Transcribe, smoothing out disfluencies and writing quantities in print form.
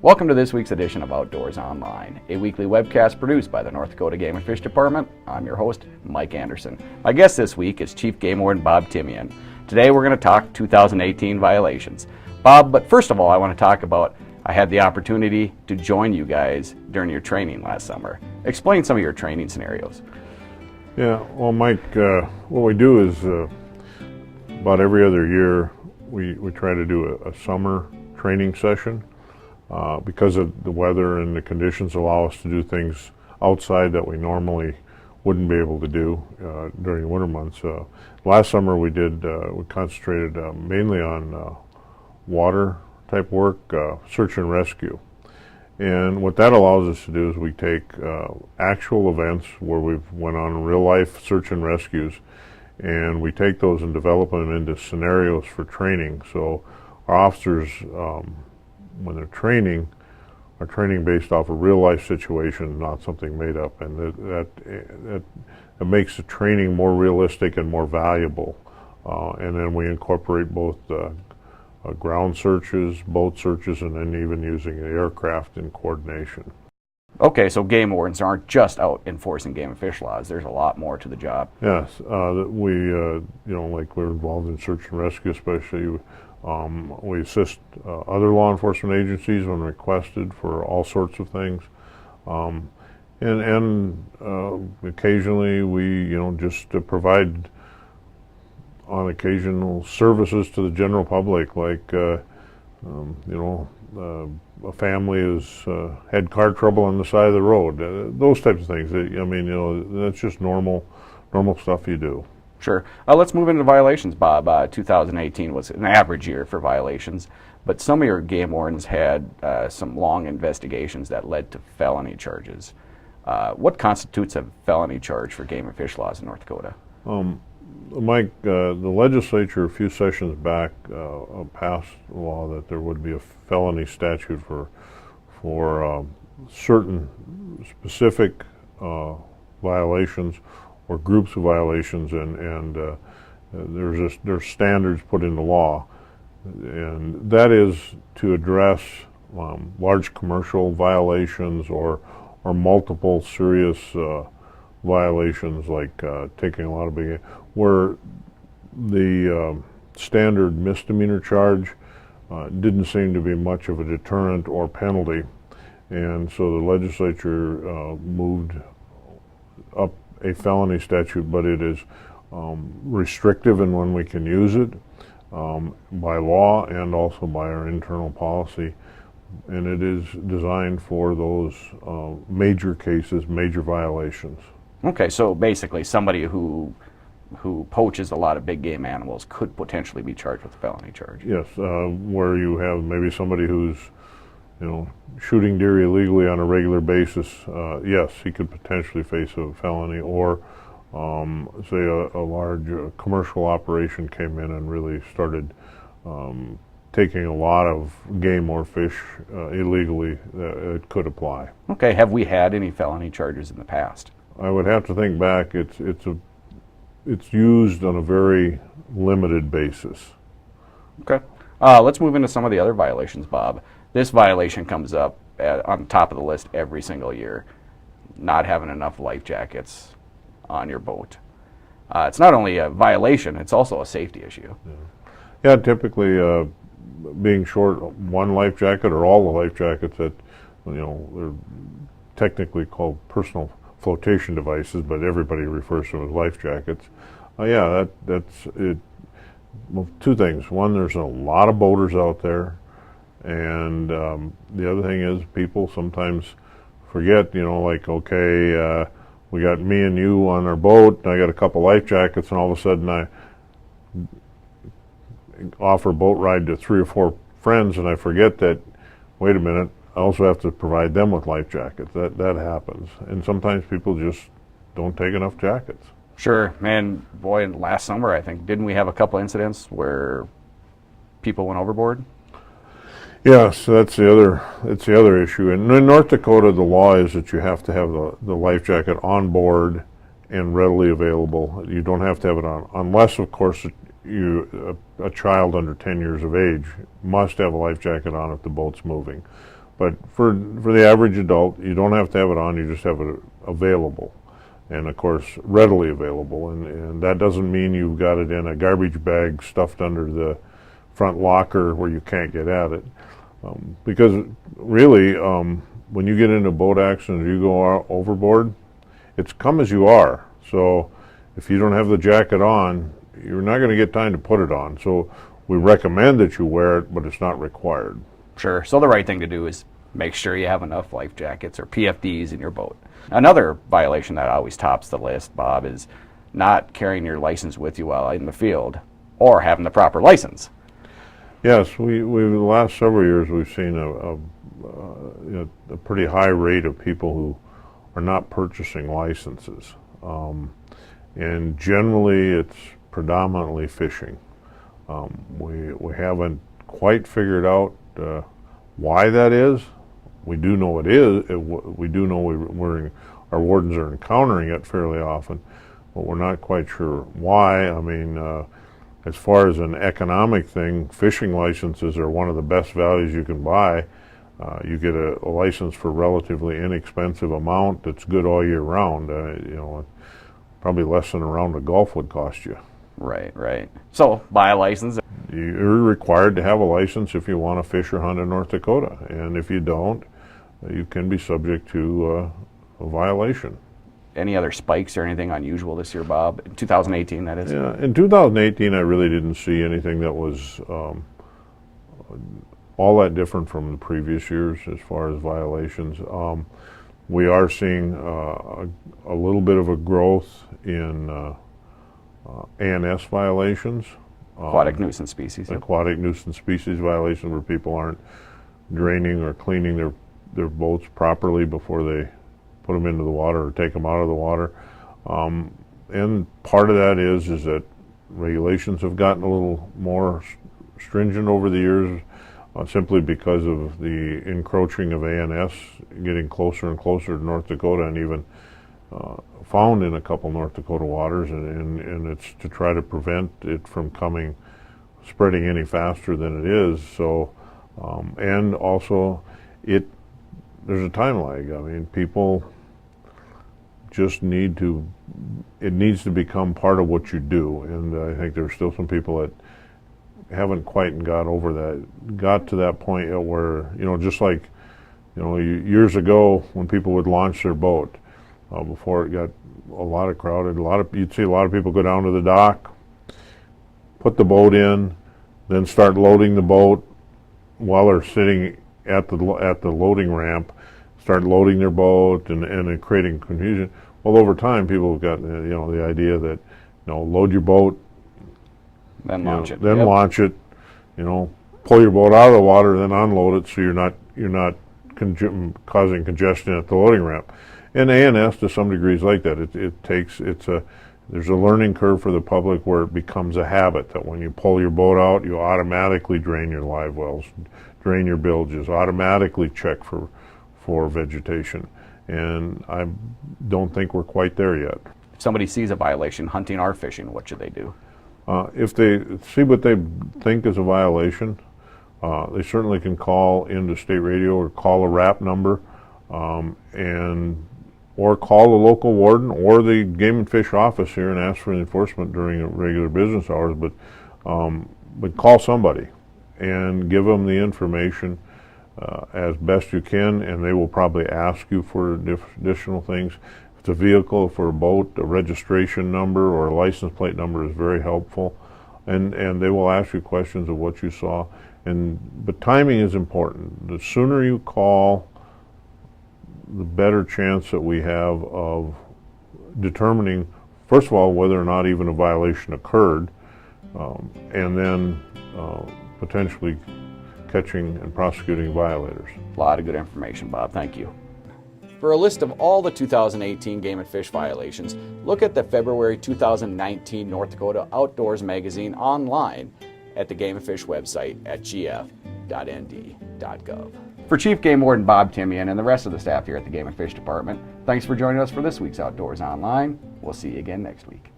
Welcome to this week's edition of Outdoors Online, a weekly webcast produced by the North Dakota Game and Fish Department. I'm your host, Mike Anderson. My guest this week is Chief Game Warden Bob Timian. Today we're going to talk 2018 violations. Bob, but first of all I want to talk about, I had the opportunity to join you guys during your training last summer. Explain some of your training scenarios. Yeah, well Mike, what we do is about every other year we try to do a summer training session. Because of the weather and the conditions allow us to do things outside that we normally wouldn't be able to do during the winter months. Last summer we concentrated mainly on water type work, search and rescue. And what that allows us to do is we take actual events where we've went on real life search and rescues, and we take those and develop them into scenarios for training. So our officers, when they're training, are training based off a real life situation, not something made up, and that makes the training more realistic and more valuable. And then we incorporate both ground searches, boat searches, and then even using the aircraft in coordination. Okay, so game wardens aren't just out enforcing game and fish laws. There's a lot more to the job. Yes, like we're involved in search and rescue, especially. We assist other law enforcement agencies when requested for all sorts of things, and occasionally we, just provide on occasional services to the general public, like a family has had car trouble on the side of the road, those types of things. That's just normal stuff you do. Sure. Let's move into violations, Bob. 2018 was an average year for violations, but some of your game wardens had some long investigations that led to felony charges. What constitutes a felony charge for game and fish laws in North Dakota? Mike, the legislature a few sessions back passed a law that there would be a felony statute for certain specific violations or groups of violations, and there's standards put in the law, and that is to address large commercial violations or multiple serious violations, like taking a lot of big, where the standard misdemeanor charge didn't seem to be much of a deterrent or penalty, and so the legislature moved up a felony statute, but it is restrictive in when we can use it by law and also by our internal policy, and it is designed for those major cases, major violations. Okay, so basically somebody who poaches a lot of big game animals could potentially be charged with a felony charge. Yes, where you have maybe somebody who's shooting deer illegally on a regular basis, yes, he could potentially face a felony, or say a large commercial operation came in and really started taking a lot of game or fish illegally, it could apply. Okay, have we had any felony charges in the past? I would have to think back. It's used on a very limited basis. Okay, let's move into some of the other violations, Bob. This violation comes up on top of the list every single year, not having enough life jackets on your boat. It's not only a violation, it's also a safety issue. Yeah, typically being short one life jacket or all the life jackets that, they're technically called personal flotation devices, but everybody refers to them as life jackets. That's it. Well, two things. One, there's a lot of boaters out there. And the other thing is people sometimes forget, okay, we got me and you on our boat, and I got a couple life jackets, and all of a sudden I offer a boat ride to 3 or 4 friends, and I forget that, wait a minute, I also have to provide them with life jackets. That happens. And sometimes people just don't take enough jackets. Sure, man, boy, last summer I think, didn't we have a couple incidents where people went overboard? Yes, that's the other issue. And in North Dakota, the law is that you have to have the life jacket on board and readily available. You don't have to have it on, unless, of course, a child under 10 years of age must have a life jacket on if the boat's moving. But for the average adult, you don't have to have it on, you just have it available. And of course, readily available. And that doesn't mean you've got it in a garbage bag stuffed under the front locker where you can't get at it. Because really, when you get into a boat accident or you go overboard, it's come as you are. So if you don't have the jacket on, you're not going to get time to put it on. So we recommend that you wear it, but it's not required. Sure. So the right thing to do is make sure you have enough life jackets or PFDs in your boat. Another violation that always tops the list, Bob, is not carrying your license with you while in the field or having the proper license. Yes, we the last several years we've seen a pretty high rate of people who are not purchasing licenses. And generally it's predominantly fishing. We haven't quite figured out why that is. We do know it is. We do know our wardens are encountering it fairly often, but we're not quite sure why. I mean, as far as an economic thing, fishing licenses are one of the best values you can buy. You get a license for a relatively inexpensive amount that's good all year round. Probably less than a round of golf would cost you. Right, right. So buy a license. You're required to have a license if you want to fish or hunt in North Dakota, and if you don't, you can be subject to a violation. Any other spikes or anything unusual this year, Bob? In 2018, that is? Yeah, in 2018, I really didn't see anything that was all that different from the previous years as far as violations. We are seeing a little bit of a growth in ANS violations. Aquatic nuisance species. Aquatic nuisance species violations where people aren't draining or cleaning their boats properly before they put them into the water or take them out of the water. And part of that is that regulations have gotten a little more stringent over the years, simply because of the encroaching of ANS getting closer and closer to North Dakota, and even found in a couple North Dakota waters, and it's to try to prevent it from spreading any faster than it is. So, and also there's a time lag. I mean, people just it needs to become part of what you do, and I think there's still some people that haven't quite got to that point yet where, just like, years ago when people would launch their boat, before it got a lot of crowded, you'd see a lot of people go down to the dock, put the boat in, then start loading the boat while they're sitting at the loading ramp, start loading their boat and creating confusion. Well, over time, people have got the idea that load your boat, then launch it. Then launch it. Pull your boat out of the water, then unload it, so you're not causing congestion at the loading ramp. And ANS to some degree is like that. There's a learning curve for the public where it becomes a habit that when you pull your boat out, you automatically drain your live wells, drain your bilges, automatically check for vegetation. And I don't think we're quite there yet. If somebody sees a violation hunting or fishing, what should they do? If they see what they think is a violation, they certainly can call into state radio or call a RAP number, or call the local warden or the Game and Fish office here and ask for enforcement during regular business hours. But call somebody and give them the information as best you can, and they will probably ask you for additional things. If it's a vehicle, for a boat, a registration number or a license plate number is very helpful, and they will ask you questions of what you saw. But timing is important. The sooner you call, the better chance that we have of determining, first of all, whether or not even a violation occurred, and then potentially catching and prosecuting violators. A lot of good information, Bob. Thank you. For a list of all the 2018 Game and Fish violations, look at the February 2019 North Dakota Outdoors magazine online at the Game and Fish website at gf.nd.gov. For Chief Game Warden Bob Timian and the rest of the staff here at the Game and Fish Department, thanks for joining us for this week's Outdoors Online. We'll see you again next week.